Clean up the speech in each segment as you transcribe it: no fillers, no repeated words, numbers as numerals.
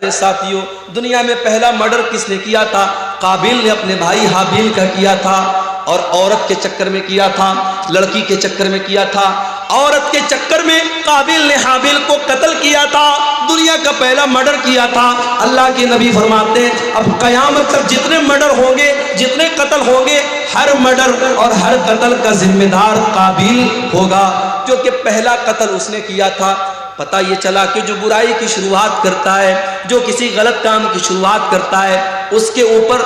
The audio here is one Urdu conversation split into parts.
ساتھیوں، دنیا میں پہلا مرڈر کس نے کیا تھا؟ قابیل نے اپنے بھائی حابیل کا کیا تھا، اور عورت کے چکر میں کیا تھا، لڑکی کے چکر میں کیا تھا۔ عورت کے چکر میں قابیل نے حابیل کو قتل کیا تھا، دنیا کا پہلا مرڈر کیا تھا۔ اللہ کے نبی فرماتے ہیں اب قیامت تک جتنے مرڈر ہوں گے، جتنے قتل ہوں گے، ہر مرڈر اور ہر قتل کا ذمہ دار قابیل ہوگا، جو کہ پہلا قتل اس نے کیا تھا۔ پتہ یہ چلا کہ جو برائی کی شروعات کرتا ہے، جو کسی غلط کام کی شروعات کرتا ہے، اس کے اوپر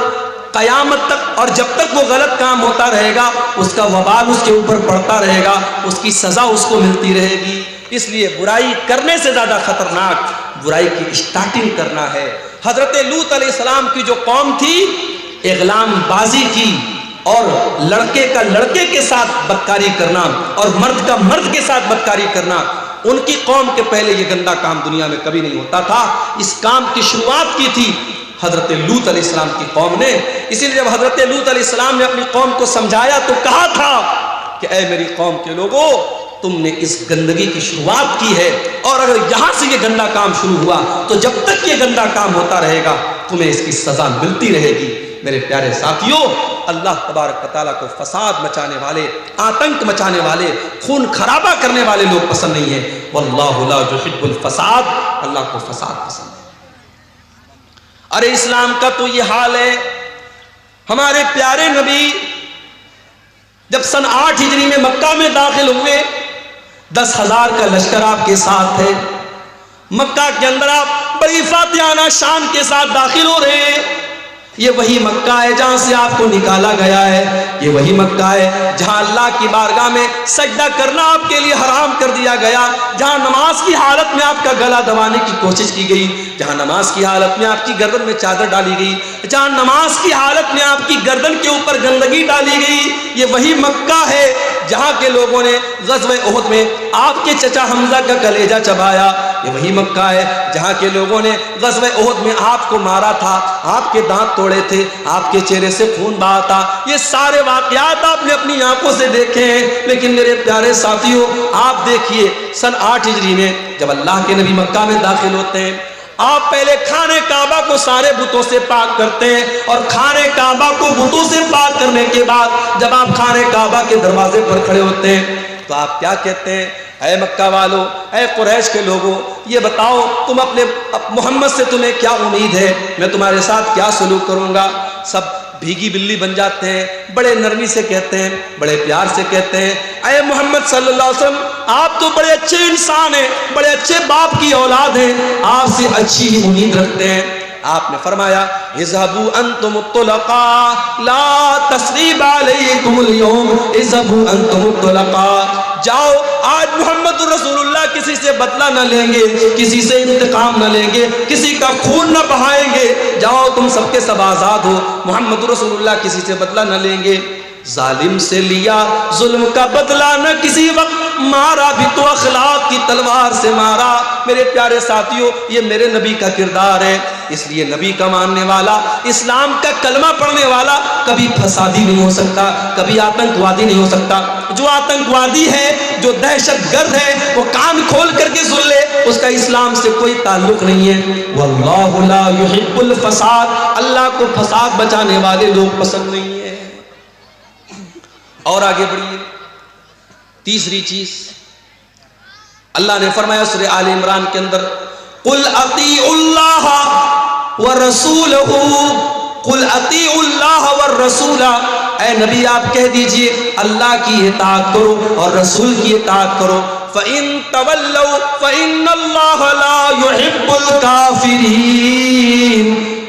قیامت تک اور جب تک وہ غلط کام ہوتا رہے گا، اس کا وبال اس کے اوپر پڑتا رہے گا، اس کی سزا اس کو ملتی رہے گی۔ اس لیے برائی کرنے سے زیادہ خطرناک برائی کی اسٹارٹنگ کرنا ہے۔ حضرت لوط علیہ السلام کی جو قوم تھی، اغلام بازی کی اور لڑکے کا لڑکے کے ساتھ بدکاری کرنا اور مرد کا مرد کے ساتھ بدکاری کرنا، ان کی قوم کے پہلے یہ گندا کام دنیا میں کبھی نہیں ہوتا تھا۔ اس کام کی شروعات کی تھی حضرت لوط علیہ السلام کی قوم نے۔ اسی لیے جب حضرت لوط علیہ السلام نے اپنی قوم کو سمجھایا تو کہا تھا کہ اے میری قوم کے لوگوں، تم نے اس گندگی کی شروعات کی ہے، اور اگر یہاں سے یہ گندا کام شروع ہوا تو جب تک یہ گندا کام ہوتا رہے گا تمہیں اس کی سزا ملتی رہے گی۔ میرے پیارے ساتھیوں، اللہ تبارک و تعالیٰ کو فساد مچانے والے، آتنک مچانے والے، خون خرابہ کرنے والے لوگ پسند نہیں ہیں۔ واللہ لا یحب الفساد، اللہ کو فساد پسند ہے۔ ارے اسلام کا تو یہ حال ہے، ہمارے پیارے نبی جب سن 8 ہجری میں مکہ میں داخل ہوئے، 10,000 کا لشکر آپ کے ساتھ ہے، مکہ کے اندر آپ بڑی فاتحانہ شان کے ساتھ داخل ہو رہے ہیں۔ یہ وہی مکہ ہے جہاں سے آپ کو نکالا گیا ہے، یہ وہی مکہ ہے جہاں اللہ کی بارگاہ میں سجدہ کرنا آپ کے لیے حرام کر دیا گیا، جہاں نماز کی حالت میں آپ کا گلا دبانے کی کوشش کی گئی، جہاں نماز کی حالت میں آپ کی گردن میں چادر ڈالی گئی، جہاں نماز کی حالت میں آپ کی گردن کے اوپر گندگی ڈالی گئی۔ یہ وہی مکہ ہے جہاں کے لوگوں نے غزوہ احد میں آپ کے چچا حمزہ کا کلیجہ چبایا، یہ وہی مکہ ہے جہاں کے لوگوں نے غزوہ احد میں آپ کو مارا تھا، آپ کے دانت توڑے تھے، آپ کے چہرے سے خون بہا تھا۔ یہ سارے واقعات آپ نے اپنی آنکھوں سے دیکھے ہیں، لیکن میرے پیارے ساتھیوں، آپ دیکھیے سن 8 ہجری میں جب اللہ کے نبی مکہ میں داخل ہوتے ہیں، آپ پہلے خانہ کعبہ کو سارے بتوں سے پاک کرتے ہیں، اور خانہ کعبہ کو بتوں سے پاک کرنے کے بعد جب آپ خانہ کعبہ کے دروازے پر کھڑے ہوتے ہیں تو آپ کیا کہتے ہیں؟ اے مکہ والو، اے قریش کے لوگوں، یہ بتاؤ تم اپنے محمد سے تمہیں کیا امید ہے، میں تمہارے ساتھ کیا سلوک کروں گا؟ سب بھیگی بلی بن جاتے ہیں، بڑے نرمی سے کہتے ہیں، بڑے پیار سے کہتے ہیں اے محمد صلی اللہ علیہ وسلم، آپ تو بڑے اچھے انسان ہیں، بڑے اچھے باپ کی اولاد ہیں، آپ سے اچھی ہی امید رکھتے ہیں۔ آپ نے فرمایا اذهبوا انتم الطلقاء لا تثریب علیکم اليوم، اذهبوا انتم الطلقاء، جاؤ آج محمد رسول اللہ کسی سے بدلہ نہ لیں گے، کسی سے انتقام نہ لیں گے، کسی کا خون نہ بہائیں گے، جاؤ تم سب کے سب آزاد ہو، محمد رسول اللہ کسی سے بدلہ نہ لیں گے۔ ظالم سے لیا ظلم کا بدلہ نہ کسی وقت، مارا بھی تو اخلاق کی تلوار سے مارا۔ میرے پیارے ساتھیوں، یہ میرے نبی کا کردار ہے، اس لیے نبی کا ماننے والا، اسلام کا کلمہ پڑھنے والا کبھی فسادی نہیں ہو سکتا، کبھی آتنکوادی نہیں ہو سکتا۔ جو آتنکوادی ہے، جو دہشت گرد ہے، وہ کان کھول کر کے سن لے، اس کا اسلام سے کوئی تعلق نہیں ہے۔ واللہ لا یحب الفساد، اللہ کو فساد بچانے والے لوگ پسند نہیں ہیں۔ اور آگے بڑھیے، تیسری چیز اللہ نے فرمایا سورہ آل عمران کے اندر، قل اطیعوا اللہ ورسولہ، قل اطیعوا اللہ والرسول، اے نبی آپ کہہ دیجئے اللہ کی اطاعت کرو اور رسول کی اطاعت کرو۔ فَإِن تَوَلَّوْا فَإِنَّ اللَّهَ لَا يُحِبُّ الْكَافِرِينَ،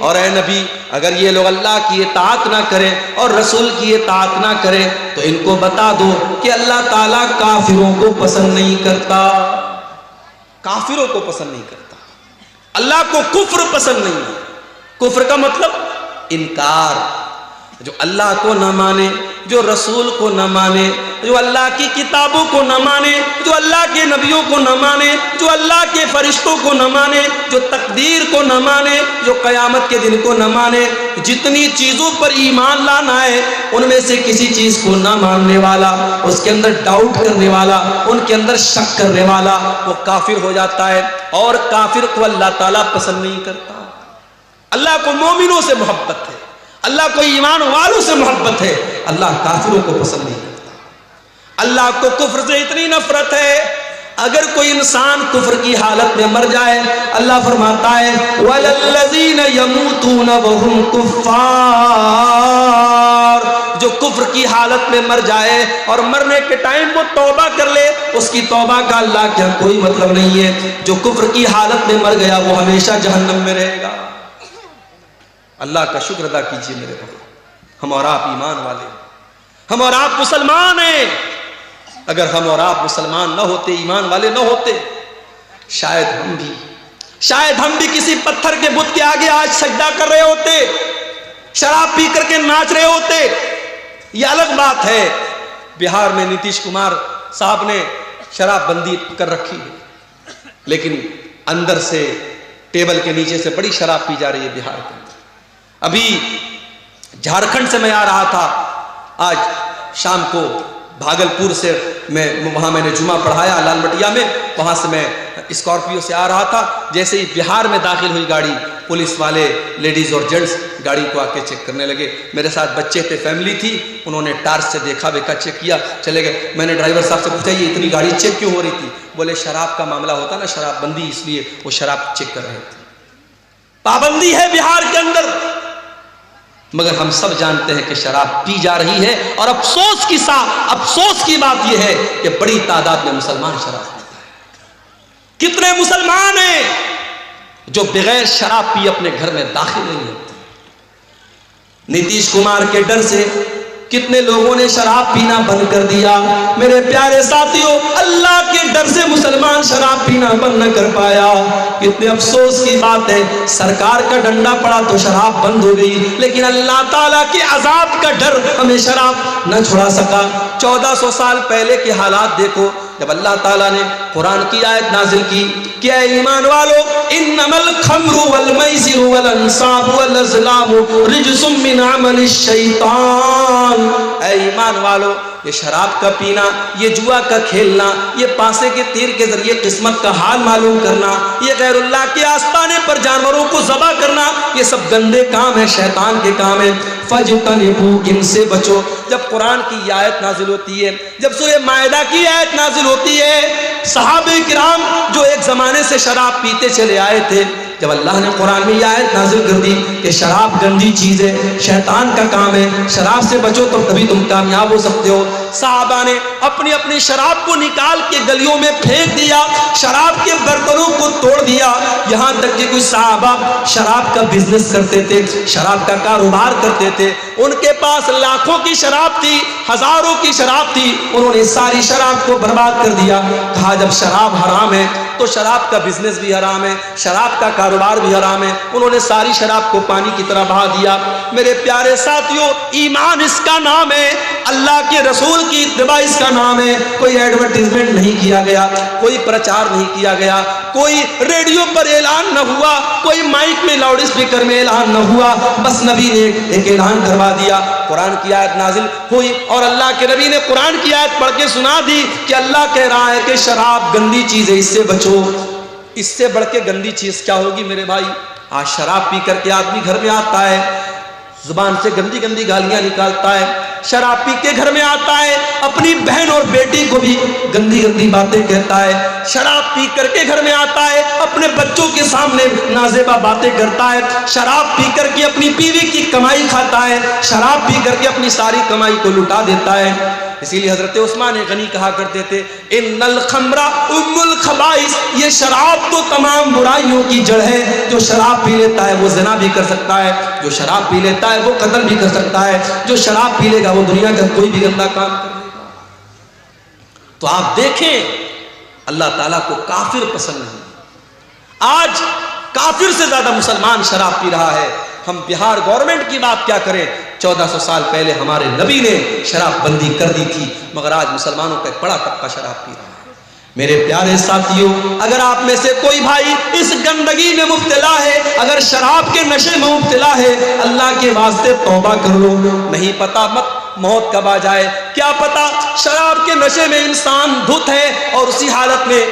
اور اے نبی اگر یہ لوگ اللہ کی اطاعت نہ کریں اور رسول کی اطاعت نہ کریں تو ان کو بتا دو کہ اللہ تعالیٰ کافروں کو پسند نہیں کرتا، کافروں کو پسند نہیں کرتا، اللہ کو کفر پسند نہیں ہے۔ کفر کا مطلب انکار، جو اللہ کو نہ مانے، جو رسول کو نہ مانے، جو اللہ کی کتابوں کو نہ مانے، جو اللہ کے نبیوں کو نہ مانے، جو اللہ کے فرشتوں کو نہ مانے، جو تقدیر کو نہ مانے، جو قیامت کے دن کو نہ مانے، جتنی چیزوں پر ایمان لانا ہے ان میں سے کسی چیز کو نہ ماننے والا، اس کے اندر ڈاؤٹ کرنے والا، ان کے اندر شک کرنے والا، وہ کافر ہو جاتا ہے، اور کافر کو اللہ تعالیٰ پسند نہیں کرتا۔ اللہ کو مومنوں سے محبت ہے، اللہ کو ایمان والوں سے محبت ہے، اللہ کافروں کو پسند نہیں کرتا۔ اللہ کو کفر سے اتنی نفرت ہے، اگر کوئی انسان کفر کی حالت میں مر جائے، اللہ فرماتا ہے وَلَلَّذِينَ يَمُوتُونَ وَهُمْ كُفَّارٌ، جو کفر کی حالت میں مر جائے اور مرنے کے ٹائم وہ توبہ کر لے، اس کی توبہ کا اللہ کیا کوئی مطلب نہیں ہے۔ جو کفر کی حالت میں مر گیا وہ ہمیشہ جہنم میں رہے گا۔ اللہ کا شکر ادا کیجئے میرے بھائی، ہم اور آپ ایمان والے ہیں، ہم اور آپ مسلمان ہیں۔ اگر ہم اور آپ مسلمان نہ ہوتے، ایمان والے نہ ہوتے، شاید ہم بھی کسی پتھر کے بت کے آگے آج سجدہ کر رہے ہوتے، شراب پی کر کے ناچ رہے ہوتے۔ یہ الگ بات ہے، بہار میں نتیش کمار صاحب نے شراب بندی کر رکھی ہے، لیکن اندر سے ٹیبل کے نیچے سے بڑی شراب پی جا رہی ہے بہار کے اندر۔ ابھی جھارکھنڈ سے میں آ رہا تھا، آج شام کو بھاگلپور سے وہاں میں نے جمعہ پڑھایا لال بٹیا میں، وہاں سے میں اسکارپیو سے آ رہا تھا۔ جیسے ہی بہار میں داخل ہوئی گاڑی، پولیس والے لیڈیز اور جینٹس گاڑی کو آ کے چیک کرنے لگے۔ میرے ساتھ بچے تھے، فیملی تھی، انہوں نے ٹارچ سے دیکھا ویکھا، چیک کیا، چلے گئے۔ میں نے ڈرائیور صاحب سے پوچھا یہ اتنی گاڑی چیک کیوں ہو رہی تھی؟ بولے شراب کا معاملہ ہوتا نا، شراب بندی، اس لیے وہ شراب چیک کر رہے تھے۔ پابندی ہے بہار کے اندر، مگر ہم سب جانتے ہیں کہ شراب پی جا رہی ہے، اور افسوس کی بات یہ ہے کہ بڑی تعداد میں مسلمان شراب پیتا ہے۔ کتنے مسلمان ہیں جو بغیر شراب پی اپنے گھر میں داخل نہیں ہوتے؟ نتیش کمار کے ڈر سے کتنے لوگوں نے شراب پینا بند کر دیا۔ میرے پیارے ساتھیوں، اللہ کے ڈر سے مسلمان شراب پینا بند نہ کر پایا۔ کتنے افسوس کی بات ہے، سرکار کا ڈنڈا پڑا تو شراب بند ہو گئی، لیکن اللہ تعالیٰ کے عذاب کا ڈر ہمیں شراب نہ چھڑا سکا۔ 1400 سال پہلے کے حالات دیکھو، جب اللہ تعالیٰ نے قرآن کی آیت نازل کی کہ اے ایمان والو انما الخمر والمیسر والانصاب والازلام رجس من عمل الشیطان، اے ایمان والو یہ شراب کا پینا، یہ جوا کا کھیلنا، یہ پانسے کے تیر کے ذریعے قسمت کا حال معلوم کرنا، یہ غیر اللہ کے آستانے پر جانوروں کو ذبح کرنا، یہ سب گندے کام ہیں، شیطان کے کام ہیں۔ فَجْتَنِبُوا، ان سے بچو۔ جب قرآن کی آیت نازل ہوتی ہے، جب سورہ مائدہ کی آیت نازل ہوتی ہے، صحابہ کرام جو ایک زمانے سے شراب پیتے چلے آئے تھے، جب اللہ نے قرآن میں یہ آیت نازل کر دی کہ شراب گندی چیز ہے، شیطان کا کام ہے، شراب سے بچو تو تبھی تم کامیاب ہو سکتے ہو، صحابہ نے اپنی اپنی شراب کو نکال کے گلیوں میں پھینک دیا، شراب کے برتنوں کو توڑ دیا۔ یہاں تک کہ کچھ صحابہ شراب کا بزنس کرتے تھے، شراب کا کاروبار کرتے تھے، ان کے پاس لاکھوں کی شراب تھی، ہزاروں کی شراب تھی، انہوں نے ساری شراب کو برباد کر دیا۔ کہا جب شراب حرام ہے تو شراب کا بزنس بھی حرام ہے، شراب کا کاروبار بھی حرام ہے، انہوں نے ساری شراب کو پانی کی طرح بہا دیا۔ میرے پیارے ساتھیوں، ایمان اس کا نام ہے، اللہ کے رسول کی اتباع اس کا نام ہے۔ کوئی ایڈورٹائزمنٹ نہیں کیا گیا، کوئی پرچار نہیں کیا گیا، کوئی ریڈیو پر اعلان نہ ہوا، کوئی مائک میں لاؤڈ اسپیکر میں اعلان نہ ہوا، بس نبی نے ایک اعلان کروا دیا، قرآن کی آیت نازل ہوئی اور اللہ کے نبی نے قرآن کی آیت پڑھ کے سنا دی کہ اللہ کہہ رہا ہے کہ شراب گندی چیز ہے، اس سے بچو۔ اس سے بڑھ کے گندی چیز کیا ہوگی میرے بھائی؟ آج شراب پی کر کے آدمی گھر میں آتا ہے، زبان سے گندی گندی گالیاں نکالتا ہے، شراب پی کے گھر میں آتا ہے، اپنی بہن اور بیٹی کو بھی گندی گندی باتیں کہتا ہے، شراب پی کر کے گھر میں آتا ہے، اپنے بچوں کے سامنے نازیبا باتیں کرتا ہے، شراب پی کر کے اپنی بیوی کی کمائی کھاتا ہے، شراب پی کر کے اپنی ساری کمائی کو لٹا دیتا ہے۔ اسی لیے حضرت عثمان غنی کہا کرتے تھے ان الخمر ام الخبائث، یہ شراب تو تمام برائیوں کی جڑ ہے، جو شراب پی لیتا ہے وہ زنا بھی کر سکتا ہے، جو شراب پی لیتا ہے وہ قتل بھی کر سکتا ہے، جو شراب پی لے گا وہ دنیا کا کوئی بھی گندا کام کر لے گا۔ تو آپ دیکھیں اللہ تعالیٰ کو کافر پسند نہیں، آج کافر سے زیادہ مسلمان شراب پی رہا ہے۔ ہم بہار گورنمنٹ کی بات کیا کریں، 1400 سال پہلے ہمارے نبی نے شراب بندی کر دی تھی، مگر آج مسلمانوں کا ایک بڑا طبقہ شراب پی رہا ہے۔ میرے پیارے ساتھیوں، اگر آپ میں سے کوئی بھائی اس گندگی میں مبتلا ہے، اگر شراب کے نشے میں مبتلا ہے، اللہ کے واسطے توبہ کر لو۔ نہیں پتا موت کب آ جائے، کیا پتا شراب کے نشے میں انسان دھت ہے اور اسی حالت میں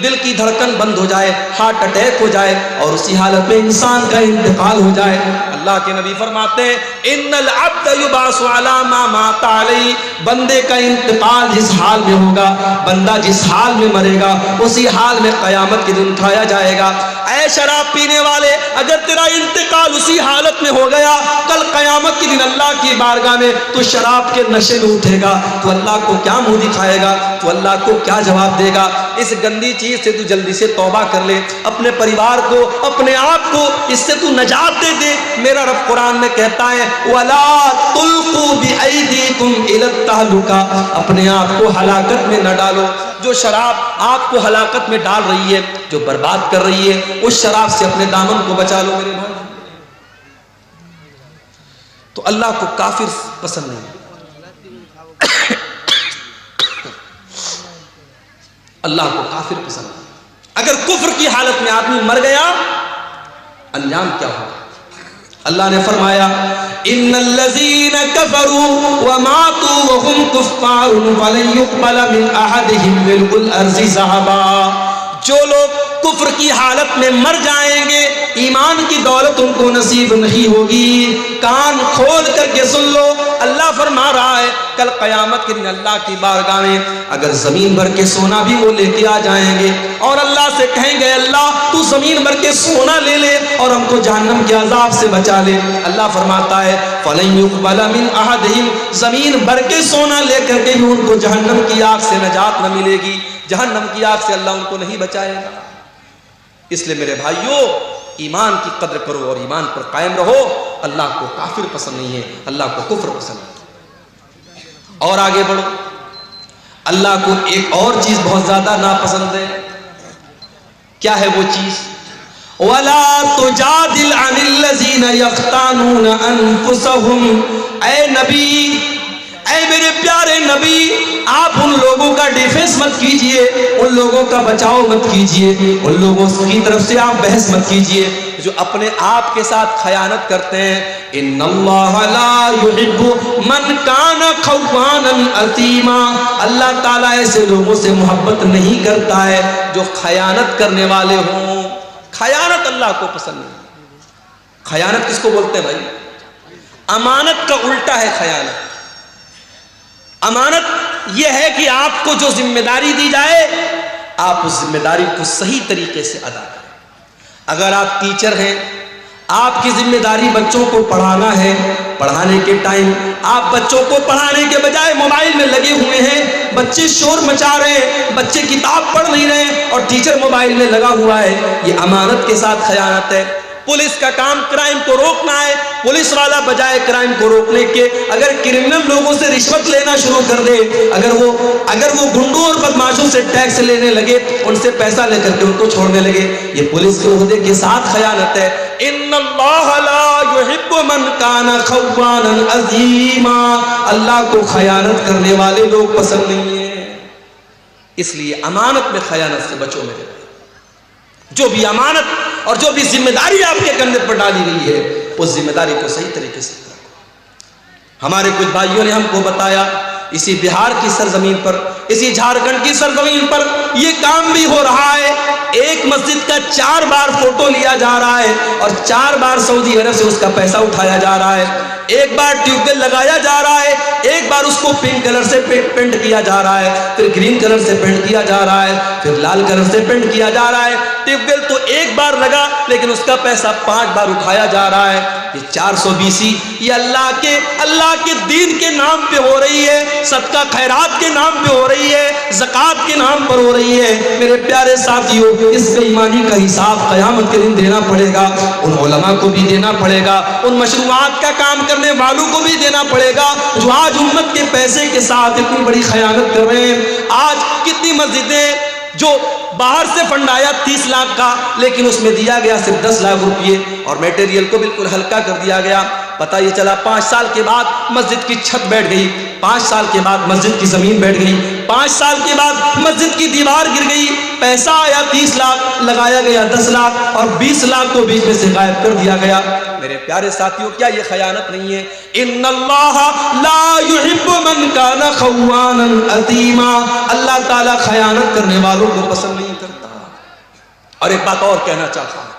دل کی دھڑکن بند ہو جائے، ہارٹ اٹیک ہو جائے اور اسی حالت میں انسان کا انتقال ہو جائے۔ اللہ کے نبی فرماتے ہیں ان العبد یبعث علی ما مات علیہ، بندے کا انتقال جس حال میں ہوگا، بندہ جس حال میں مرے گا اسی حال میں قیامت کے دن اٹھایا جائے گا۔ اے شراب پینے والے، اگر تیرا انتقال اسی حالت میں ہو گیا، کل قیامت کے دن اللہ کی بارگاہ میں تو شراب کے نشے میں اٹھے گا، تو اللہ کو کیا منہ دکھائے گا، تو اللہ کو کیا جواب دے گا؟ اس گندی چیز سے تو جلدی سے توبہ کر لے، اپنے پریوار کو، اپنے آپ کو اس سے تو نجات دے دے۔ میرا رب قرآن میں کہتا ہے وَلَا تُلْقُوا بِأَيْدِيكُمْ إِلَى التَّهْلُكَةِ، اپنے آپ کو ہلاکت میں نہ ڈالو۔ جو شراب آپ کو ہلاکت میں ڈال رہی ہے، جو برباد کر رہی ہے، اس شراب سے اپنے دامن کو بچا لو میرے بھائی۔ تو اللہ کو کافر پسند نہیں، اللہ کو کافر پسند نہیں۔ اگر کفر کی حالت میں آدمی مر گیا، انجام کیا ہوگا؟ اللہ نے فرمایا ان الذين كفروا وماتوا وهم كفار فلن يقبل من احدهم ملء الارض ذهبا، جو لوگ کفر کی حالت میں مر جائیں گے، ایمان کی دولت ان کو نصیب نہیں ہوگی۔ کان کھول کر کے سن لو، اللہ فرما رہا ہے کل قیامت کے دن اللہ کی بارگاہ میں اگر زمین بھر کے سونا بھی وہ لے کے آ جائیں گے اور اللہ سے کہیں گے اللہ تو زمین بھر کے سونا لے لے اور ہم کو جہنم کے عذاب سے بچا لے، اللہ فرماتا ہے فَلَن يُقْبَلَ مِنْ أَحَدِهِمْ، زمین بھر کے سونا لے کر کے بھی ان کو جہنم کی آگ سے نجات نہ ملے گی، جہنم کی آگ سے اللہ ان کو نہیں بچائے گا۔ اس لیے میرے بھائیوں، ایمان کی قدر کرو اور ایمان پر قائم رہو۔ اللہ کو کافر پسند نہیں ہے، اللہ کو کفر پسند ہے۔ اور آگے بڑھو، اللہ کو ایک اور چیز بہت زیادہ ناپسند ہے۔ کیا ہے وہ چیز؟ وَلَا تُجَادِلْ عَنِ الَّذِينَ يَخْتَانُونَ أَنفُسَهُمْ، اے نبی، اے میرے پیارے نبی، آپ ان لوگوں کا ڈیفنس مت کیجئے، ان لوگوں کا بچاؤ مت کیجئے، ان لوگوں کی طرف سے آپ بحث مت کیجئے جو اپنے آپ کے ساتھ خیانت کرتے ہیں۔ ان اللہ لا يحب من کان خوانا اثیما، اللہ تعالیٰ ایسے لوگوں سے محبت نہیں کرتا ہے جو خیانت کرنے والے ہوں۔ خیانت اللہ کو پسند نہیں۔ خیانت کس کو بولتے ہیں بھائی؟ امانت کا الٹا ہے خیانت۔ امانت یہ ہے کہ آپ کو جو ذمہ داری دی جائے آپ اس ذمہ داری کو صحیح طریقے سے ادا کریں۔ اگر آپ ٹیچر ہیں، آپ کی ذمہ داری بچوں کو پڑھانا ہے، پڑھانے کے ٹائم آپ بچوں کو پڑھانے کے بجائے موبائل میں لگے ہوئے ہیں، بچے شور مچا رہے ہیں، بچے کتاب پڑھ نہیں رہے اور ٹیچر موبائل میں لگا ہوا ہے، یہ امانت کے ساتھ خیانت ہے۔ پولیس کا کام کرائم کو روکنا ہے، پولیس والا بجائے کرائم کو روکنے کے اگر کرمنل لوگوں سے رشوت لینا شروع کر دے، اگر وہ گنڈوں اور بدماشوں سے ٹیکس لینے لگے، ان سے پیسہ لے کر کے ان کو چھوڑنے لگے، یہ پولیس کے عہدے کے ساتھ خیانت ہے۔ ان اللہ لا يحب من کان خوانا اثیما، اللہ کو خیانت کرنے والے لوگ پسند نہیں ہیں۔ اس لیے امانت میں خیانت سے بچو میرے بھائی۔ جو بھی امانت اور جو بھی ذمہ داری آپ کے کندھے پر ڈالی گئی ہے اس ذمہ داری کو صحیح طریقے سے رکھو۔ ہمارے کچھ بھائیوں نے ہم کو بتایا اسی بہار کی سرزمین پر، اسی جھارکھنڈ کی سرزمین پر یہ کام بھی ہو رہا ہے۔ ایک مسجد کا 4 بار فوٹو لیا جا رہا ہے اور 4 بار سعودی عرب سے اس کا پیسہ اٹھایا جا رہا ہے۔ ایک بار ٹیوب ویل لگایا جا رہا ہے، ایک بار اس کو پنک کلر سے پینٹ کیا جا رہا ہے، پھر گرین کلر سے پینٹ کیا جا رہا ہے، پھر لال کلر سے پینٹ کیا جا رہا ہے۔ ٹیوب ویل تو ایک بار لگا لیکن اس کا پیسہ 5 بار اٹھایا جا رہا ہے۔ یہ 420 یہ اللہ کے دین کے نام پہ ہو رہی ہے، صدقہ خیرات کے نام پہ ہو رہی ہے، زکوٰۃ کے نام پر ہو رہی ہے۔ میرے پیارے ساتھیوں، اس بے ایمانی کا حساب قیامت کے دن دینا پڑے گا، ان علماء کو بھی دینا پڑے گا، ان مشروعات کا کام کرنے والوں کو بھی دینا پڑے گا جو آج امت کے پیسے کے ساتھ اتنی بڑی خیانت کر رہے ہیں۔ آج کتنی مسجدیں جو باہر سے فنڈ آیا 30 لاکھ کا لیکن اس میں دیا گیا صرف 10 لاکھ روپئے اور میٹیریل کو بالکل ہلکا کر دیا گیا۔ پتہ یہ چلا 5 سال کے بعد مسجد کی چھت بیٹھ گئی، 5 سال کے بعد مسجد کی زمین بیٹھ گئی، 5 سال کے بعد مسجد کی دیوار گر گئی، پیسہ آیا 30 لاکھ، لگایا گیا 10 لاکھ اور 20 لاکھ کو بیچ میں سے غائب کر دیا گیا۔ میرے پیارے ساتھیوں، کیا یہ خیانت نہیں ہے؟ ان اللہ لا يحب من کان خوانا اثیما، اللہ تعالیٰ خیانت کرنے والوں کو پسند نہیں کرتا۔ اور ایک بات اور کہنا چاہتا ہوں،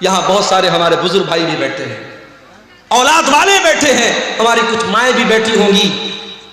یہاں بہت سارے ہمارے بزرگ بھائی بھی بیٹھے ہیں، اولاد والے بیٹھے ہیں، ہماری کچھ مائیں بھی بیٹھی ہوں گی،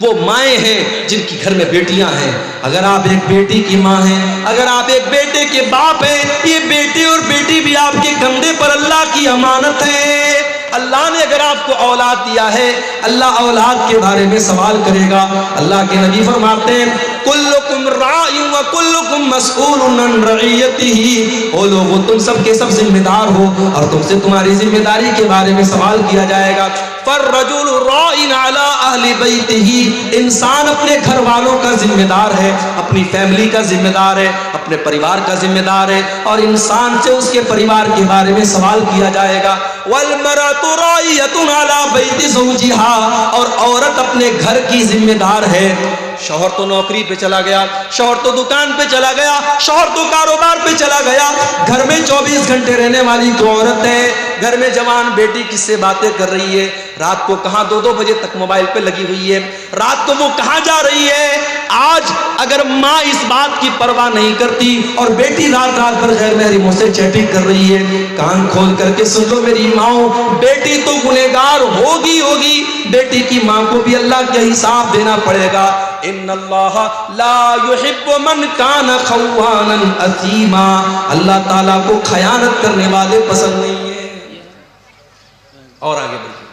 وہ مائیں ہیں جن کی گھر میں بیٹیاں ہیں۔ اگر آپ ایک بیٹی کی ماں ہیں، اگر آپ ایک بیٹے کے باپ ہیں، یہ بیٹے اور بیٹی بھی آپ کے کندھے پر اللہ کی امانت ہے۔ اللہ نے اگر آپ کو اولاد دیا ہے، اللہ اولاد کے بارے میں سوال کرے گا۔ اللہ کے نبی فرماتے ہیں کلکم راع و کلکم مسئول عن رعیتہ، او لوگو تم سب کے سب ذمہ دار ہو اور تم سے تمہاری ذمہ داری کے بارے میں سوال کیا جائے گا۔ فالرجل راع علی اہل بیتہ، انسان اپنے گھر والوں کا ذمہ دار ہے، اپنی فیملی کا ذمہ دار ہے، اپنے پریوار کا ذمہ دار ہے، اور انسان سے اس کے پریوار کے بارے میں سوال کیا جائے گا۔ والمرأۃ راعیۃ علی بیت زوجہا، اور عورت اپنے گھر کی ذمہ دار ہے۔ شوہر تو نوکری پہ چلا گیا، شوہر تو دکان پہ چلا گیا، شوہر تو کاروبار پہ چلا گیا، گھر میں 24 گھنٹے رہنے والی تو عورت ہے۔ گھر میں جوان بیٹی کس سے باتیں کر رہی ہے، رات کو کہاں 2-2 بجے تک موبائل پہ لگی ہوئی ہے، رات کو وہ کہاں جا رہی ہے۔ آج اگر ماں اس بات کی پرواہ نہیں کرتی اور بیٹی رات رات بھر غیر محرموں سے چیٹنگ کر رہی ہے، کان کھول کر کے سن لو میری ماؤں، بیٹی تو گنہگار ہوگی، بیٹی کی ماں کو بھی اللہ کا حساب دینا پڑے گا۔ ان اللہ لا يحب من کان خوانا اثیما، اللہ تعالیٰ کو خیانت کرنے والے پسند نہیں ہیں۔ اور آگے بڑھیے،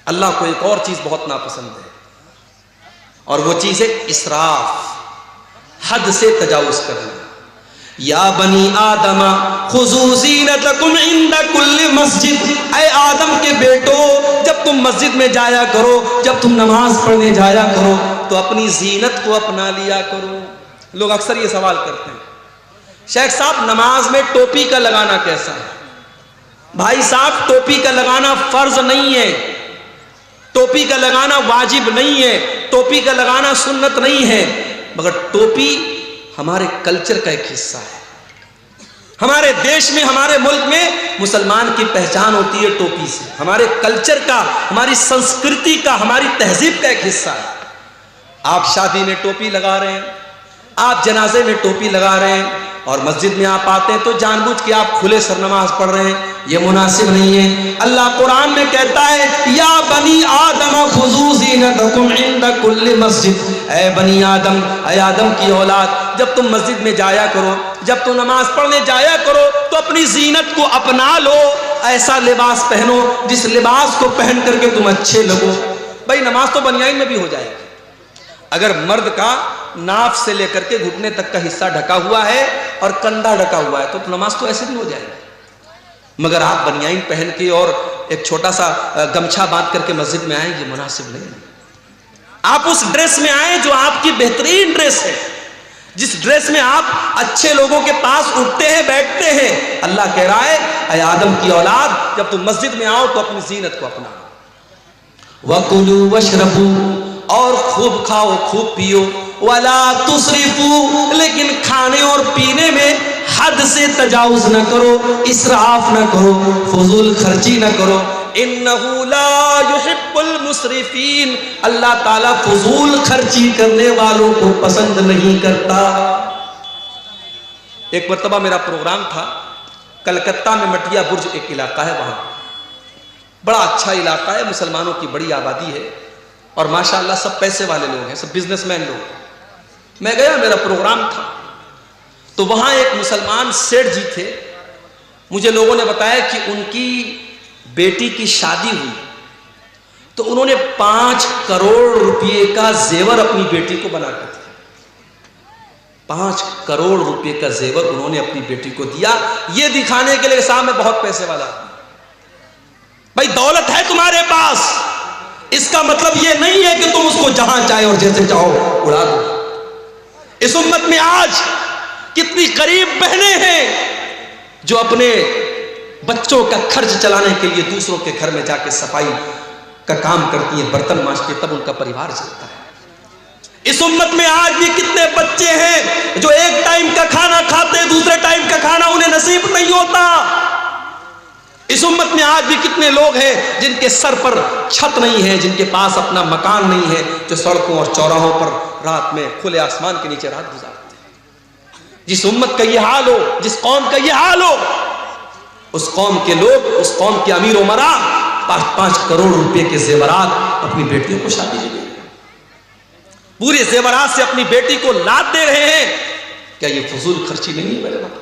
اللہ کو ایک اور چیز بہت ناپسند ہے، اور وہ چیز ہے اسراف، حد سے تجاوز کرنا۔ یا بنی آدم خذوا زینتکم عند کل مسجد، اے آدم کے بیٹو، جب تم مسجد میں جایا کرو، جب تم نماز پڑھنے جایا کرو تو اپنی زینت کو اپنا لیا کرو۔ لوگ اکثر یہ سوال کرتے ہیں شیخ صاحب نماز میں ٹوپی کا لگانا کیسا ہے؟ بھائی صاحب ٹوپی کا لگانا فرض نہیں ہے، ٹوپی کا لگانا واجب نہیں ہے، ٹوپی کا لگانا سنت نہیں ہے، مگر ٹوپی ہمارے کلچر کا ایک حصہ ہے۔ ہمارے دیش میں، ہمارے ملک میں مسلمان کی پہچان ہوتی ہے ٹوپی سے، ہمارے کلچر کا، ہماری سنسکرتی کا، ہماری تہذیب کا ایک حصہ ہے۔ آپ شادی میں ٹوپی لگا رہے ہیں، آپ جنازے میں ٹوپی لگا رہے ہیں، اور مسجد میں آپ آتے ہیں تو جان بوجھ کے آپ کھلے سر نماز پڑھ رہے ہیں، یہ مناسب نہیں ہے۔ اللہ قرآن میں کہتا ہے یا بنی آدم خذوا زینتکم عند کل مسجد، اے بنی آدم، اے آدم کی اولاد، جب تم مسجد میں جایا کرو، جب تم نماز پڑھنے جایا کرو تو اپنی زینت کو اپنا لو، ایسا لباس پہنو جس لباس کو پہن کر کے تم اچھے لگو۔ بھائی نماز تو بنیان میں بھی ہو جائے گی، اگر مرد کا ناف سے لے کر کے گھٹنے تک کا حصہ ڈھکا ہوا ہے اور کندھا ڈھکا ہوا ہے تو نماز تو ایسے بھی ہو جائے گی، مگر آپ بنیان پہن کے اور ایک چھوٹا سا گمچھا باندھ کر کے مسجد میں آئیں، یہ مناسب نہیں۔ آپ اس ڈریس میں آئیں جو آپ کی بہترین ڈریس ہے، جس ڈریس میں آپ اچھے لوگوں کے پاس اٹھتے ہیں، بیٹھتے ہیں۔ اللہ کہہ رہا ہے اے آدم کی اولاد، جب تم مسجد میں آؤ تو اپنی زینت کو اپناؤ۔ وَكُلُوا وَاشْرَبُوا، اور خوب کھاؤ خوب پیو، وَلَا تُسْرِفُوا، لیکن کھانے اور پینے میں حد سے تجاوز نہ کرو، اسراف نہ کرو، فضول خرچی نہ کرو۔ اِنَّهُ لَا يُحِبُّ الْمُسْرِفِينَ، اللہ تعالیٰ فضول خرچی کرنے والوں کو پسند نہیں کرتا۔ ایک مرتبہ میرا پروگرام تھا کلکتہ میں، مٹیا برج ایک علاقہ ہے، وہاں بڑا اچھا علاقہ ہے، مسلمانوں کی بڑی آبادی ہے، اور ماشاءاللہ سب پیسے والے لوگ ہیں، سب بزنس مین لوگ۔ میں گیا، میرا پروگرام تھا، تو وہاں ایک مسلمان سیٹھ جی تھے، مجھے لوگوں نے بتایا کہ ان کی بیٹی کی شادی ہوئی تو انہوں نے 5 کروڑ روپے کا زیور اپنی بیٹی کو بنا کر دیا۔ 5 کروڑ روپے کا زیور انہوں نے اپنی بیٹی کو دیا، یہ دکھانے کے لیے صاحب میں بہت پیسے والا ہوں۔ بھائی دولت ہے تمہارے پاس، اس کا مطلب یہ نہیں ہے کہ تم اس کو جہاں چاہے اور جیسے چاہو اڑا دو۔ اس امت میں آج کتنی قریب بہنیں ہیں جو اپنے بچوں کا خرچ چلانے کے لیے دوسروں کے گھر میں جا کے صفائی کا کام کرتی ہیں، برتن مانجتی ہیں، تب ان کا پریوار چلتا ہے۔ اس امت میں آج بھی کتنے بچے ہیں جو ایک ٹائم کا کھانا کھاتے ہیں، دوسرے ٹائم کا کھانا انہیں نصیب نہیں ہوتا۔ اس امت میں آج بھی کتنے لوگ ہیں جن کے سر پر چھت نہیں ہے، جن کے پاس اپنا مکان نہیں ہے، جو سڑکوں اور چوراہوں پر رات میں کھلے آسمان کے نیچے رات گزارتے ہیں۔ جس امت کا یہ حال ہو، جس قوم کا یہ حال ہو، اس قوم کے لوگ، اس قوم کے امیر امراء 5 کروڑ روپے کے زیورات اپنی بیٹیوں کو شادی دے رہے ہیں، پورے زیورات سے اپنی بیٹی کو لاد دے رہے ہیں۔ کیا یہ فضول خرچی نہیں ہے میرے بھائی؟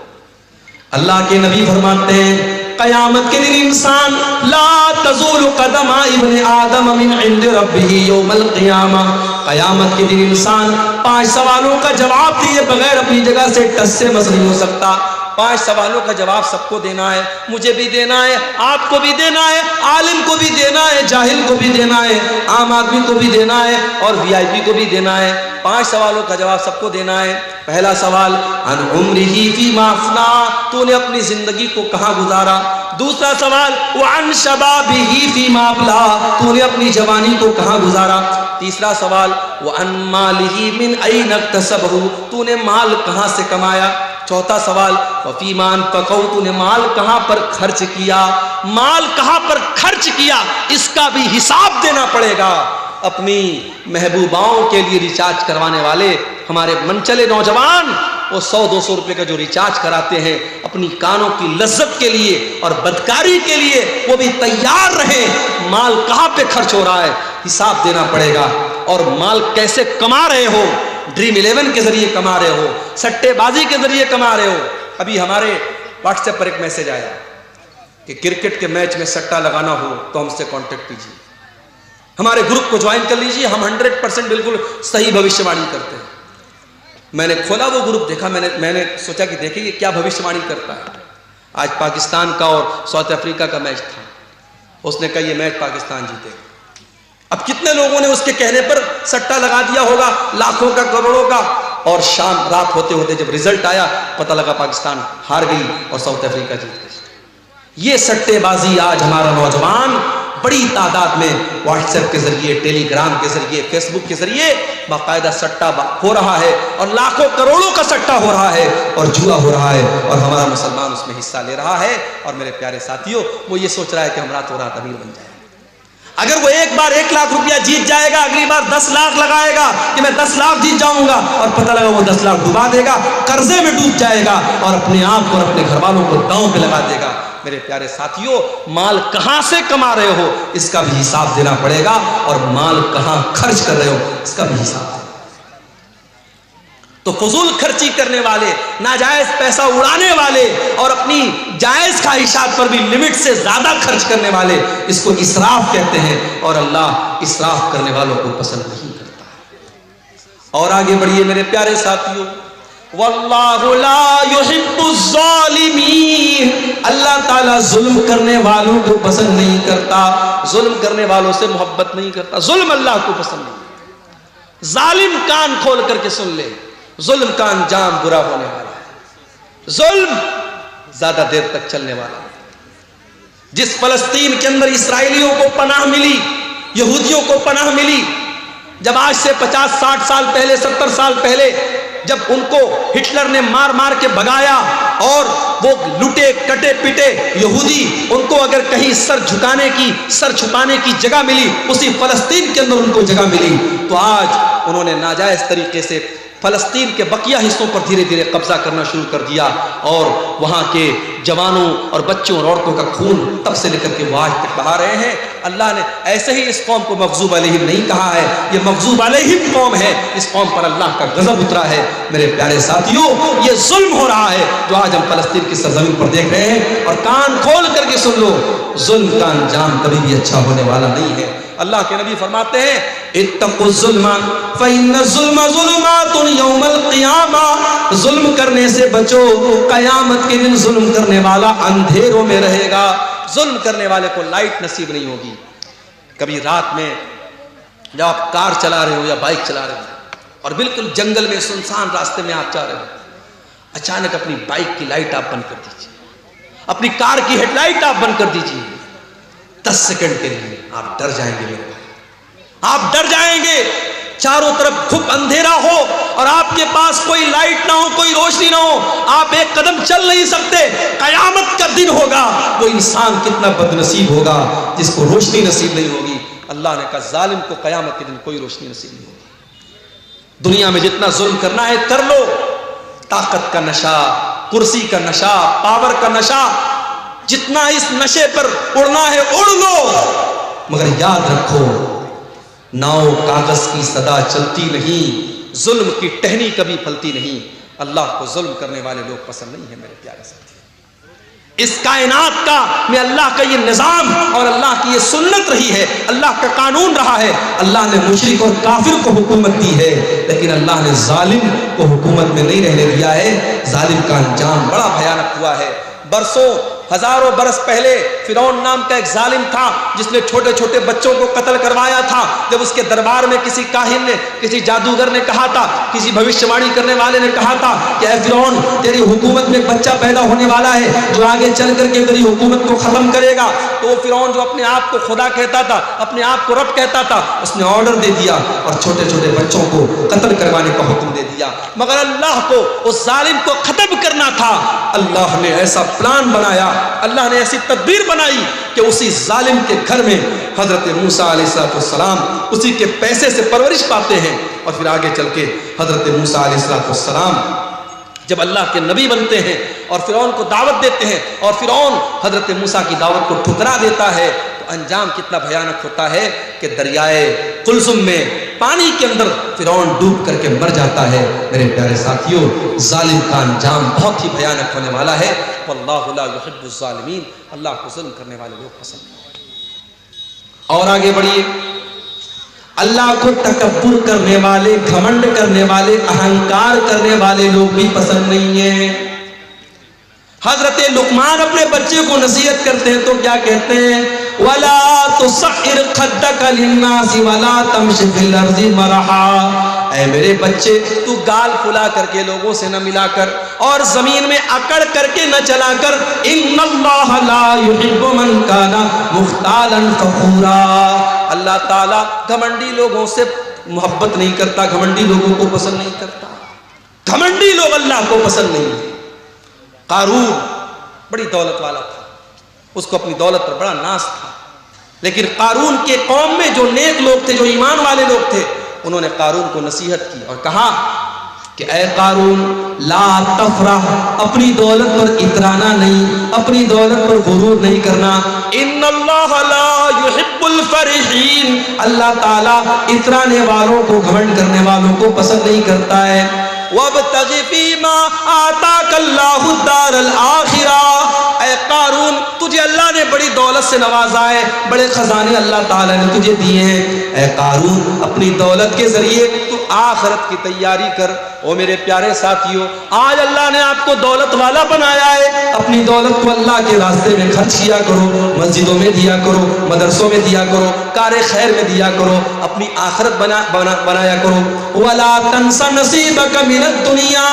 اللہ کے نبی فرماتے ہیں قیامت کے دن انسان لا تزول قدم ابن آدم من عند ربه یوم القیامہ، قیامت کے دن انسان 5 سوالوں کا جواب دیے بغیر اپنی جگہ سے ٹس سے مس نہیں ہو سکتا۔ 5 سوالوں کا جواب سب کو دینا ہے، مجھے بھی دینا ہے، آپ کو بھی دینا ہے، عالم کو بھی دینا ہے، جاہل کو بھی دینا ہے، عام آدمی کو بھی دینا ہے، اور VIP کو بھی دینا ہے۔ 5 سوالوں کا جواب سب کو دینا ہے۔ پہلا سوال عن عمرہ فیما افنا، تو نے اپنی زندگی کو کہاں گزارا۔ دوسرا سوال وعن شبابہ فیما ابلا، تو نے اپنی جوانی کو کہاں گزارا۔ تیسرا سوال وعن مالہ من این اکتسبہ، تو نے مال کہاں سے کمایا۔ چوتھا سوال وفیما انفقہ، تو نے مال کہاں پر خرچ کیا، مال کہاں پر خرچ کیا، اس کا بھی حساب دینا پڑے گا۔ اپنی محبوباؤں کے لیے ریچارج کروانے والے ہمارے منچلے نوجوان، وہ 100-200 روپے کا جو ریچارج کراتے ہیں اپنی کانوں کی لذت کے لیے اور بدکاری کے لیے، وہ بھی تیار رہیں۔ مال کہاں پہ خرچ ہو رہا ہے، حساب دینا پڑے گا۔ اور مال کیسے کما رہے ہو، ڈریم 11 کے ذریعے کما رہے ہو، سٹے بازی کے ذریعے کما رہے ہو۔ ابھی ہمارے واٹس ایپ پر ایک میسج آیا کہ کرکٹ کے میچ میں سٹا لگانا ہو تو ہم سے کانٹیکٹ کیجیے، ہمارے گروپ کو جوائن کر لیجیے، ہم 100% بالکل صحیح بھوشیہ وانی کرتے ہیں۔ میں نے کھولا وہ گروپ، دیکھا، میں نے سوچا کہ دیکھیں یہ کیا بھوشیہ وانی کرتا ہے۔ آج پاکستان کا اور ساؤتھ افریقہ کا میچ تھا، اس نے کہا یہ میچ پاکستان جیتے گا۔ اب کتنے لوگوں نے اس کے کہنے پر سٹا لگا دیا ہوگا، لاکھوں کا، کروڑوں کا، اور شام رات ہوتے ہوتے جب رزلٹ آیا پتہ لگا پاکستان ہار گئی اور ساؤتھ افریقہ جیت گئی۔ یہ سٹے بازی آج ہمارا نوجوان بڑی تعداد میں واٹس ایپ کے ذریعے، ٹیلی گرام کے ذریعے، فیس بک کے ذریعے باقاعدہ سٹا ہو رہا ہے، اور لاکھوں کروڑوں کا سٹا ہو رہا ہے، اور جوا ہو رہا ہے، اور ہمارا مسلمان اس میں حصہ لے رہا ہے۔ اور میرے پیارے ساتھیوں، وہ یہ سوچ رہا ہے کہ ہم راتوں رات امیر بن جائیں۔ اگر وہ ایک بار 1 لاکھ روپیہ جیت جائے گا، اگلی بار 10 لاکھ لگائے گا کہ میں 10 لاکھ جیت جاؤں گا، اور پتہ لگا وہ 10 لاکھ ڈبا دے گا، قرضے میں ڈوب جائے گا، اور اپنے آپ کو اور اپنے گھر والوں کو داؤں پہ لگا دے گا۔ میرے پیارے ساتھیوں، مال کہاں سے کما رہے ہو اس کا بھی حساب دینا پڑے گا، اور مال کہاں خرچ کر رہے ہو اس کا بھی حساب دینا۔ تو فضول خرچی کرنے والے، ناجائز پیسہ اڑانے والے، اور اپنی جائز خواہشات پر بھی لمٹ سے زیادہ خرچ کرنے والے، اس کو اسراف کہتے ہیں، اور اللہ اسراف کرنے والوں کو پسند نہیں کرتا۔ اور آگے بڑھیے میرے پیارے ساتھیوں، واللہ لا یحب الظالمین، اللہ تعالیٰ ظلم کرنے والوں کو پسند نہیں کرتا، ظلم کرنے والوں سے محبت نہیں کرتا، ظلم اللہ کو پسند نہیں۔ ظالم کان کھول کر کے سن لے، ظلم کا انجام برا ہونے والا ہے، ظلم زیادہ دیر تک چلنے والا ہے۔ جس فلسطین کے اندر اسرائیلیوں کو پناہ ملی، یہودیوں کو پناہ ملی، جب آج سے 50-60 سال پہلے، 70 سال پہلے جب ان کو ہٹلر نے مار مار کے بھگایا اور وہ لٹے کٹے پٹے یہودی، ان کو اگر کہیں سر جھکانے کی، سر چھپانے کی جگہ ملی، اسی فلسطین کے اندر ان کو جگہ ملی، تو آج انہوں نے ناجائز طریقے سے فلسطین کے بقیہ حصوں پر دھیرے دھیرے قبضہ کرنا شروع کر دیا، اور وہاں کے جوانوں اور بچوں اور عورتوں کا خون تب سے لے کر کے وہ آج تک بہا رہے ہیں۔ اللہ نے ایسے ہی اس قوم کو مغضوب علیہم نہیں کہا ہے، یہ مغضوب علیہم قوم ہے، اس قوم پر اللہ کا غضب اترا ہے۔ میرے پیارے ساتھیوں، یہ ظلم ہو رہا ہے جو آج ہم فلسطین کی سرزمین پر دیکھ رہے ہیں، اور کان کھول کر کے سن لو، ظلم کا انجام کبھی بھی اچھا ہونے والا نہیں ہے۔ اللہ کے نبی فرماتے ہیں اتقوا الظلم فإن الظلم ظلمات یوم القیامہ، ظلم کرنے سے بچو، قیامت کے دن ظلم کرنے والا اندھیروں میں رہے گا۔ ظلم کرنے والے کو لائٹ نصیب نہیں ہوگی۔ کبھی رات میں جب آپ کار چلا رہے ہو یا بائک چلا رہے ہو اور بالکل جنگل میں سنسان راستے میں آپ جا رہے ہو، اچانک اپنی بائک کی لائٹ آپ بند کر دیجیے، اپنی کار کی ہیڈ لائٹ آپ بند کر دیجئے، 10 سیکنڈ کے لیے آپ ڈر جائیں گے میرے بھائی، آپ ڈر جائیں گے۔ چاروں طرف گھپ اندھیرا ہو اور آپ کے پاس کوئی لائٹ نہ ہو، کوئی روشنی نہ ہو، آپ ایک قدم چل نہیں سکتے۔ قیامت کا دن ہوگا، وہ انسان کتنا بد نصیب ہوگا جس کو روشنی نصیب نہیں ہوگی۔ اللہ نے کہا ظالم کو قیامت کے دن کوئی روشنی نصیب نہیں ہوگی۔ دنیا میں جتنا ظلم کرنا ہے کر لو، طاقت کا نشہ، کرسی کا نشہ، پاور کا نشہ، جتنا اس نشے پر اڑنا ہے اڑ لو، مگر یاد رکھو ناؤ کاغذ کی صدا چلتی نہیں، ظلم کی ٹہنی کبھی پھلتی نہیں۔ اللہ کو ظلم کرنے والے لوگ پسند نہیں ہیں میرے پیارے ساتھی۔ اس کائنات کا میں اللہ کا یہ نظام اور اللہ کی یہ سنت رہی ہے، اللہ کا قانون رہا ہے۔ اللہ نے مشرک اور کافر کو حکومت دی ہے، لیکن اللہ نے ظالم کو حکومت میں نہیں رہنے دیا ہے۔ ظالم کا انجام بڑا بھیانک ہوا ہے۔ برسوں ہزاروں برس پہلے فرعون نام کا ایک ظالم تھا جس نے چھوٹے چھوٹے بچوں کو قتل کروایا تھا۔ جب اس کے دربار میں کسی کاہن نے، کسی جادوگر نے کہا تھا، کسی بھوشیوانی کرنے والے نے کہا تھا کہ اے فرعون تیری حکومت میں ایک بچہ پیدا ہونے والا ہے جو آگے چل کر کے تیری حکومت کو ختم کرے گا، تو وہ فرعون جو اپنے آپ کو خدا کہتا تھا، اپنے آپ کو رب کہتا تھا، اس نے آرڈر دے دیا اور چھوٹے چھوٹے بچوں کو قتل کروانے کا حکم دے دیا۔ مگر اللہ کو اس ظالم کو ختم کرنا تھا۔ اللہ نے ایسا پلان بنایا، اللہ نے ایسی تدبیر بنائی کہ اسی ظالم کے گھر میں حضرت موسیٰ علیہ السلام اسی کے پیسے سے پرورش پاتے ہیں، اور پھر آگے چل کے حضرت موسیٰ علیہ السلام جب اللہ کے نبی بنتے ہیں اور فرعون کو دعوت دیتے ہیں اور فرعون حضرت موسیٰ کی دعوت کو ٹھکرا دیتا ہے، تو انجام کتنا بھیانک ہوتا ہے کہ دریائے قلزم میں پانی کے اندر فرعون ڈوب کر کے مر جاتا ہے۔ میرے پیارے ساتھیوں، ظالم کا انجام بہت ہی بھیانک ہونے والا ہے۔ واللہ لا يحب الظالمین، اللہ کو ظلم کرنے والے لوگ پسند نہیں۔ اور آگے بڑھیے، اللہ کو تکبر کرنے والے، گھمنڈ کرنے والے، اہنکار کرنے والے لوگ بھی پسند نہیں ہیں۔ حضرت لقمان اپنے بچے کو نصیحت کرتے ہیں تو کیا کہتے ہیں؟ وَلَا تُصَعِّرْ خَدَّكَ لِلنَّاسِ وَلَا تَمْشِ فِي الْأَرْضِ مَرَحًا، اے میرے بچے تو گال پھلا کر کے لوگوں سے نہ ملا کر اور زمین میں اکڑ کر کے نہ چلا کر۔ إِنَّ اللَّهَ لَا يُحِبُّ مَنْ كَانَ مُخْتَالًا فَخُورًا، اللہ تعالیٰ گھمنڈی لوگوں سے محبت نہیں کرتا، گھمنڈی لوگوں کو پسند نہیں کرتا۔ گھمنڈی لوگ اللہ کو پسند نہیں ہیں۔ قارون بڑی دولت والا تھا، اس کو اپنی دولت پر بڑا ناز تھا، لیکن قارون کے قوم میں جو نیک لوگ تھے، جو ایمان والے لوگ تھے، انہوں نے قارون کو نصیحت کی اور کہا کہ اے قارون لا تفرح، اپنی دولت پر اترانا نہیں، اپنی دولت پر غرور نہیں کرنا۔ ان اللہ لا يحب الفرحین، اللہ تعالیٰ اترانے والوں کو، گھمنڈ کرنے والوں کو پسند نہیں کرتا ہے۔ وَابْتَغِ فِي مَا آتَاكَ اللَّهُ الدَّارَ الْآخِرَةَ، اے قارون تجھے اللہ نے بڑی دولت سے نوازا ہے، بڑے خزانے اللہ تعالیٰ نے تجھے دیے ہیں، اے قارون اپنی دولت کے ذریعے تو آخرت کی تیاری کر۔ او میرے پیارے ساتھیوں، آج اللہ نے آپ کو دولت والا بنایا ہے، اپنی دولت کو اللہ کے راستے میں خرچ کیا کرو، مسجدوں میں دیا کرو، مدرسوں میں دیا کرو، کار خیر میں دیا کرو، اپنی آخرت بنایا کرو۔ وَلَا تَنْسَ نَصِيبَكَ مِنَ الدُّنْيَا،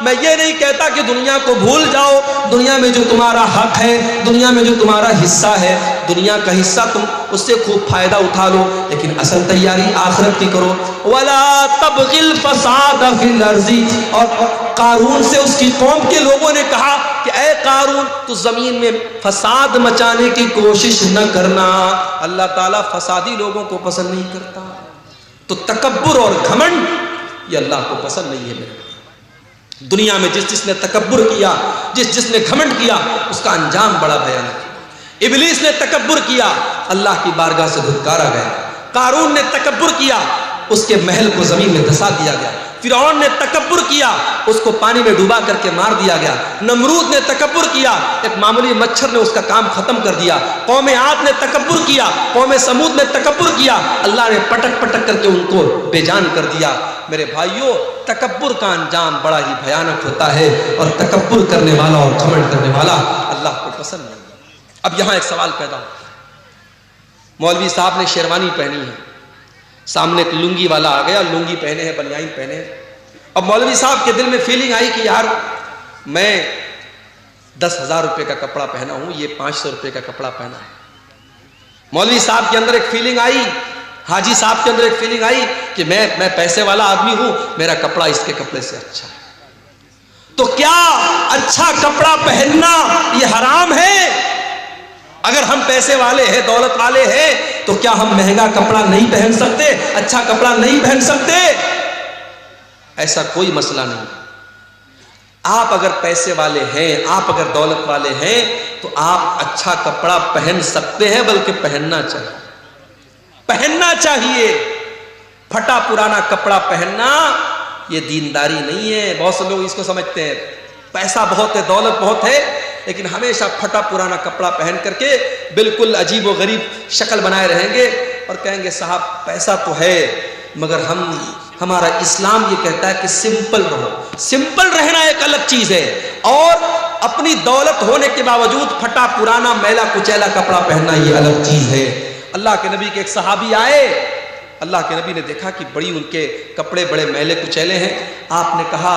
میں یہ نہیں کہتا کہ دنیا کو بھول جاؤ، دنیا میں جو تمہارا حق ہے، دنیا میں جو تمہارا حصہ ہے، دنیا کا حصہ تم اس سے خوب فائدہ اٹھا لو، لیکن اصل تیاری آخرت کی کرو۔ وَلَا تَبْغِ الْفَسَادَ فِي الْأَرْضِ، اور قارون سے اس کی قوم کے لوگوں نے کہا کہ اے قارون تو زمین میں فساد مچانے کی کوشش نہ کرنا، اللہ تعالیٰ فسادی لوگوں کو پسند نہیں کرتا۔ تو تکبر اور گھمنڈ یہ اللہ کو پسند نہیں ہے۔ میرے دنیا میں جس نے تکبر کیا، جس نے گھمنڈ کیا، اس کا انجام بڑا بھیانک ہے۔ ابلیس نے تکبر کیا، اللہ کی بارگاہ سے دھتکارا گیا۔ قارون نے تکبر کیا، اس کے محل کو زمین میں دھسا دیا گیا۔ فرعون نے تکبر کیا، اس کو پانی میں ڈوبا کر کے مار دیا گیا۔ نمرود نے تکبر کیا، ایک معمولی مچھر نے اس کا کام ختم کر دیا۔ قوم عاد نے تکبر کیا، قوم سمود نے تکبر کیا، اللہ نے پٹک پٹک کر کے ان کو بے جان کر دیا۔ میرے بھائیوں، تکبر کا انجام بڑا ہی بھیانک ہوتا ہے، اور تکبر کرنے والا اور گھمنڈ کرنے والا اللہ کو پسند نہیں۔ اب یہاں ایک سوال پیدا ہوتا ہے، مولوی صاحب نے شیروانی پہنی ہے، سامنے ایک لنگی والا آ گیا، لنگی پہنے ہے، بنیان پہنے ہے۔ اب مولوی صاحب کے دل میں فیلنگ آئی کہ یار میں 10,000 روپے کا کپڑا پہنا ہوں، یہ 500 روپے کا کپڑا پہنا ہے۔ مولوی صاحب کے اندر ایک فیلنگ آئی، حاجی صاحب کے اندر ایک فیلنگ آئی کہ میں پیسے والا آدمی ہوں، میرا کپڑا اس کے کپڑے سے اچھا ہے۔ تو کیا اچھا کپڑا پہننا یہ حرام ہے؟ اگر ہم پیسے والے ہیں، دولت والے ہیں، تو کیا ہم مہنگا کپڑا نہیں پہن سکتے، اچھا کپڑا نہیں پہن سکتے؟ ایسا کوئی مسئلہ نہیں۔ آپ اگر پیسے والے ہیں، آپ اگر دولت والے ہیں، تو آپ اچھا کپڑا پہن سکتے ہیں، بلکہ پہننا چاہیے۔ پھٹا پرانا کپڑا پہننا یہ دینداری نہیں ہے۔ بہت سے لوگ اس کو سمجھتے ہیں پیسہ بہت ہے، دولت بہت ہے، لیکن ہمیشہ پھٹا پرانا کپڑا پہن کر کے بالکل عجیب و غریب شکل بنائے رہیں گے اور کہیں گے صاحب پیسہ تو ہے، مگر ہمارا اسلام یہ کہتا ہے کہ سمپل رہو۔ سمپل رہنا ایک الگ چیز ہے، اور اپنی دولت ہونے کے باوجود پھٹا پرانا میلا کچیلا کپڑا پہننا یہ الگ چیز ہے۔ اللہ کے نبی کے ایک صحابی آئے، اللہ کے نبی نے دیکھا کہ بڑی ان کے کپڑے بڑے میلے کچیلے ہیں۔ آپ نے کہا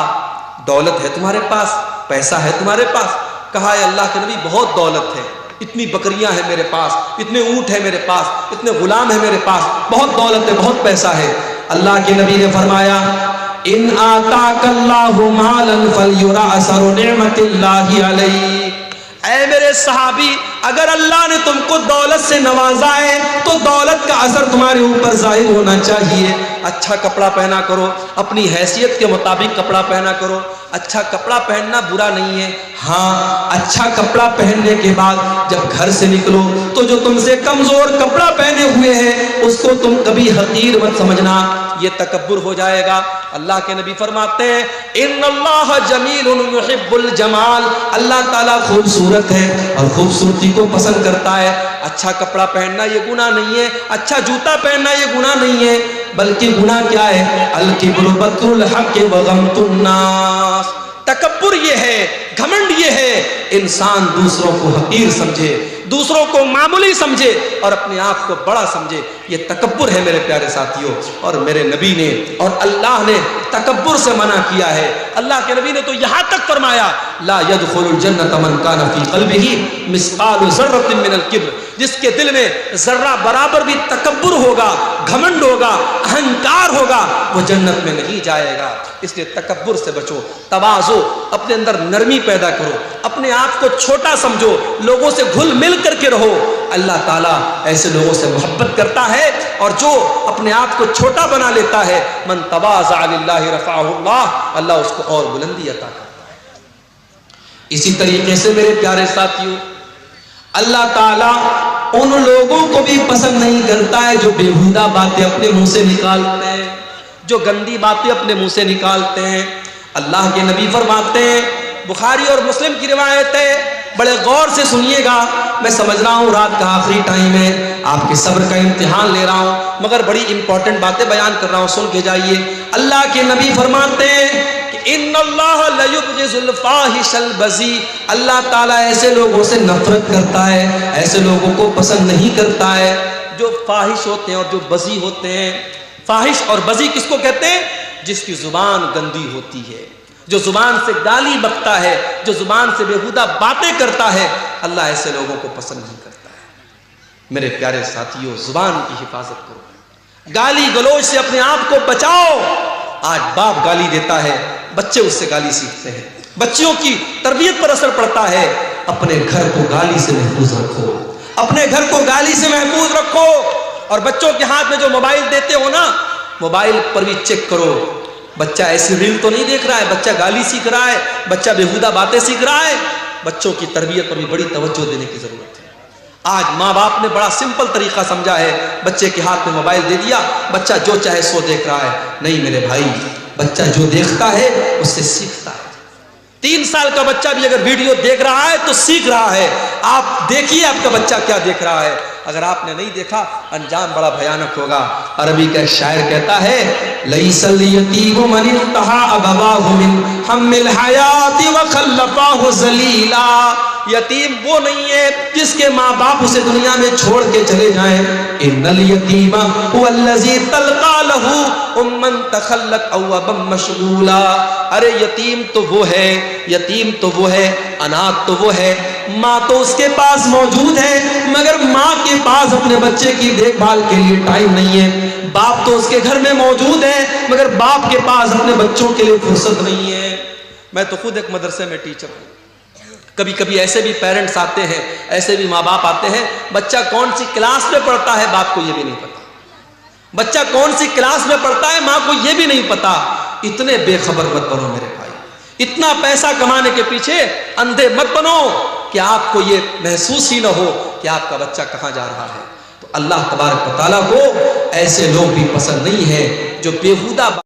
دولت ہے تمہارے پاس، پیسہ ہے تمہارے پاس؟ کہا اے اللہ کے نبی بہت دولت ہے، اتنی بکریاں ہیں میرے پاس، اتنے اونٹ ہیں میرے پاس، اتنے غلام ہیں میرے پاس، بہت دولت ہے، بہت پیسہ ہے۔ اللہ کے نبی نے فرمایا ان آتاک اللہ مالا فلیرا اثر نعمت اللہ علیہ۔ اے میرے صحابی، اگر اللہ نے تم کو دولت سے نوازا ہے تو دولت کا اثر تمہارے اوپر ظاہر ہونا چاہیے۔ اچھا کپڑا پہنا کرو، اپنی حیثیت کے مطابق کپڑا پہنا کرو۔ اچھا کپڑا پہننا برا نہیں ہے، ہاں اچھا کپڑا پہننے کے بعد جب گھر سے نکلو تو جو تم سے کمزور کپڑا پہنے ہوئے ہیں اس کو تم کبھی حقیر مت سمجھنا، یہ تکبر ہو جائے گا۔ اللہ کے نبی فرماتے ہیں ان اللہ جمیل یحب الجمال، اللہ تعالیٰ خوبصورت ہے اور خوبصورتی کو پسند کرتا ہے۔ اچھا کپڑا پہننا یہ گناہ نہیں ہے، اچھا جوتا پہننا یہ گناہ نہیں ہے، بلکہ گناہ کیا ہے؟ الکبر بطر الحق وغمط الناس، تکبر یہ ہے، گھمنڈ یہ ہے، انسان دوسروں کو حقیر سمجھے، دوسروں کو معمولی سمجھے اور اپنے آپ کو بڑا سمجھے، یہ تکبر ہے میرے پیارے ساتھیوں۔ اور میرے نبی نے اور اللہ نے تکبر سے منع کیا ہے۔ اللہ کے نبی نے تو یہاں تک فرمایا لا يدخل الجنت من كان في قلبه مثقال ذرة من الكبر، جس کے دل میں ذرہ برابر بھی تکبر ہوگا، گھمنڈ ہوگا، اہنکار ہوگا، وہ جنت میں نہیں جائے گا۔ اس لیے تکبر سے بچو، تواضع، اپنے اندر نرمی پیدا کرو، اپنے آپ کو چھوٹا سمجھو، لوگوں سے گھل مل کر کے رہو۔ اللہ تعالیٰ ایسے لوگوں سے محبت کرتا ہے، اور جو اپنے آپ کو چھوٹا بنا لیتا ہے من تواضع للہ رفعہ اللہ، اللہ اس کو اور بلندی عطا کرتا ہے۔ اسی طریقے سے میرے پیارے ساتھیوں، اللہ تعالیٰ ان لوگوں کو بھی پسند نہیں کرتا ہے جو بیہودہ باتیں اپنے منہ سے نکالتے ہیں، جو گندی باتیں اپنے منہ سے نکالتے ہیں۔ اللہ کے نبی فرماتے ہیں، بخاری اور مسلم کی روایت ہے، بڑے غور سے سنیے گا، میں سمجھ رہا ہوں رات کا آخری ٹائم ہے، آپ کے صبر کا امتحان لے رہا ہوں، مگر بڑی امپورٹنٹ باتیں بیان کر رہا ہوں، سن کے جائیے۔ اللہ کے نبی فرماتے ہیں کہ ان اللہ لیبغض الفاحش البذیء، اللہ تعالیٰ ایسے لوگوں سے نفرت کرتا ہے، ایسے لوگوں کو پسند نہیں کرتا ہے جو فاحش ہوتے ہیں اور جو بذیء ہوتے ہیں۔ فاحش اور بذیء کس کو کہتے ہیں؟ جس کی زبان گندی ہوتی ہے، جو زبان سے گالی بکتا ہے، جو زبان سے بیہودہ باتیں کرتا ہے، اللہ ایسے لوگوں کو پسند نہیں کرتا ہے۔ میرے پیارے ساتھیوں، زبان کی حفاظت کرو، گالی گلوچ سے اپنے آپ کو بچاؤ۔ آج باپ گالی دیتا ہے، بچے اس سے گالی سیکھتے ہیں، بچیوں کی تربیت پر اثر پڑتا ہے۔ اپنے گھر کو گالی سے محفوظ رکھو، اپنے گھر کو گالی سے محفوظ رکھو، اور بچوں کے ہاتھ میں جو موبائل دیتے ہو نا، موبائل پر بھی چیک کرو، بچہ ایسی ریل تو نہیں دیکھ رہا ہے، بچہ گالی سیکھ رہا ہے، بچہ بیہودہ باتیں سیکھ رہا ہے۔ بچوں کی تربیت پر بھی بڑی توجہ دینے کی ضرورت ہے۔ آج ماں باپ نے بڑا سمپل طریقہ سمجھا ہے، بچے کے ہاتھ میں موبائل دے دیا، بچہ جو چاہے سو دیکھ رہا ہے۔ نہیں میرے بھائی، بچہ جو دیکھتا ہے اس سے سیکھتا ہے۔ 3 سال کا بچہ بھی اگر ویڈیو دیکھ رہا ہے تو سیکھ رہا ہے۔ آپ دیکھیے آپ کا بچہ کیا دیکھ رہا ہے، اگر آپ نے نہیں دیکھا انجام بڑا بھیانک ہوگا۔ عربی کا شاعر کہتا ہے لیس الیتیم من انتہا ابواہ من ہم الحیات وخلفاہ ذلیلا، یتیم وہ نہیں ہے جس کے ماں باپ اسے دنیا میں چھوڑ کے چلے جائیں. ان الیتیم هو الذی تلقى له اما تخلت او ابا مشغولا. ارے یتیم تو وہ ہے، یتیم تو وہ ہے، اناتھ تو وہ ہے، ماں تو اس کے پاس موجود ہے مگر ماں کے پاس اپنے بچے کی دیکھ بھال کے لیے ٹائم نہیں ہے. باپ تو اس کے گھر میں موجود ہے مگر باپ کے پاس اپنے بچوں کے لیے فرصت نہیں ہے. میں تو خود ایک مدرسے میں ٹیچر ہوں. کبھی کبھی ایسے بھی پیرنٹس آتے ہیں، ایسے بھی ماں باپ آتے ہیں، بچہ کون سی کلاس میں پڑھتا ہے باپ کو یہ بھی نہیں پتا، بچہ کون سی کلاس میں پڑھتا ہے ماں کو یہ بھی نہیں پتا. اتنے بے خبر مت بنو میرے بھائی، اتنا پیسہ کمانے کے پیچھے اندھے مت بنو کہ آپ کو یہ محسوس ہی نہ ہو کہ آپ کا بچہ کہاں جا رہا ہے. تو اللہ تبارک و تعالیٰ کو ایسے لوگ بھی پسند نہیں ہے جو بیہودہ